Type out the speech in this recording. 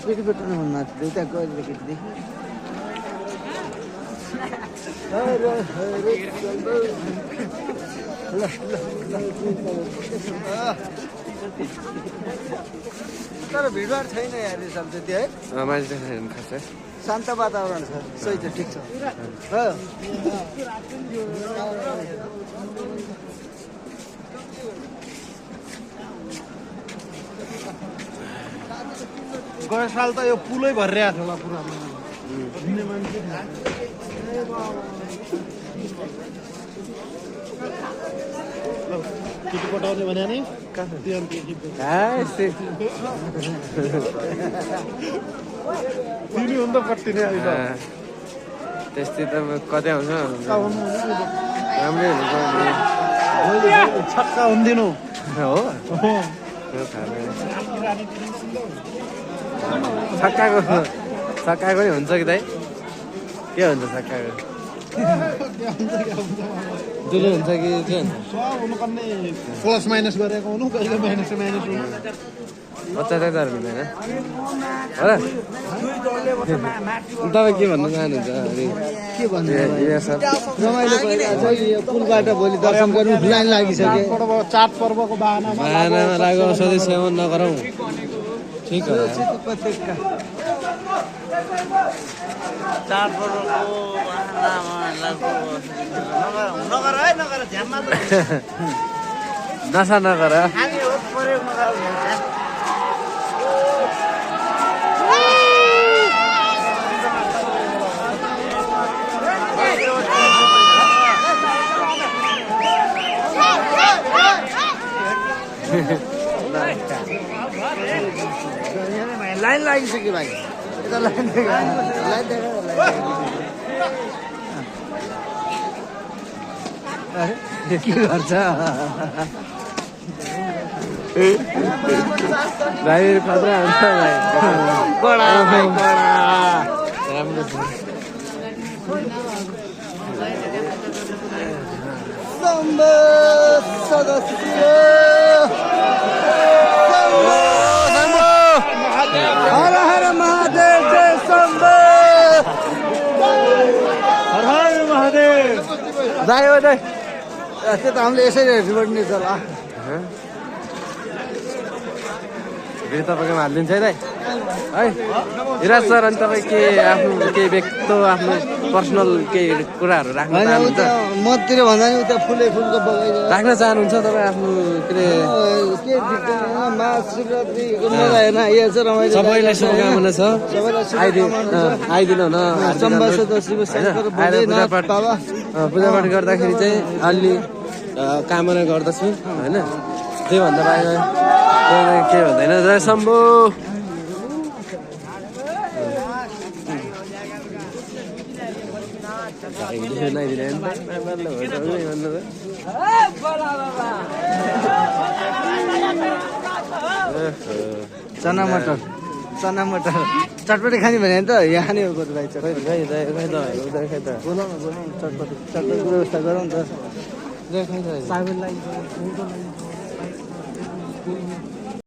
केटी बेट्नु भन्नु दुईटा गएर केटी तर भिडभाड छैन यार सब त्यति है मान्छे छैन खासै शान्त वातावरण छ सही छ ठिक छ गए साल त यो पुलै भरिरहेको थियो होला पुरा हिँड्ने मान्छे केटी पटाउने भने नि तिमी हुन त कति नै अहिले त्यस्तै त कतै आउँछ राम्रै हुन्छ छक्का हुन्दिनु हो छक्काको नि हुन्छ कि दाइ के हुन्छ छक्काको दुलो हुन्छ कि के हुन्छ प्लस माइनस गरेको हुनु कहिले माइनस माइनस हुनु बच्चा चाहिँ तर हुँदैन हो र तपाईँ के भन्न चाहनुहुन्छ अनि के भन्नु रमाइलो भइरहेको छ यो पुलबाट भोलि दर्शन गर्नु लाइन लागिसक्यो चाडपर्वको बाहनामा लाग्यो सधैँ सेवन नगरौँ ठिक हो उपत्यका चाडपर्वको बाहनामा नगर है नगर ध्यानमा नसा नगर हामी हो प्रयोग नगर लाइन लागिसक्यो भाइ यता लाइन के गर्छ भाइ खतरा हुन्छ भाइ राम्रो छ सदस्य हर हर महादेव जय शम्भो हर हर महादेव जायो त्यो त हामीले यसरी रिपोर्ट नि चला फेरि तपाईँकोमा हालिदिन्छ है दाइ है हिराज सर अनि तपाईँ के आफ्नो केही व्यक्त आफ्नो पर्सनल केही कुराहरू राख्न चाहनुहुन्छ मतिर भन्दा नि उता फुलको बगैँचा राख्न चाहनुहुन्छ तपाईँ आफ्नो के के महाशिवरात्रिको मेला हेर्न आइहाल्छ रमाइलो सबैलाई शुभकामना छ आइदिनु न पूजापाठ गर्दाखेरि चाहिँ अलि कामना गर्दछु होइन त्योभन्दा बाहिर के भन्दैन जय शम्भो चना मटर चटपटी खाने भने त यहाँ नै हो भाइ चटपटी व्यवस्था गरौँ त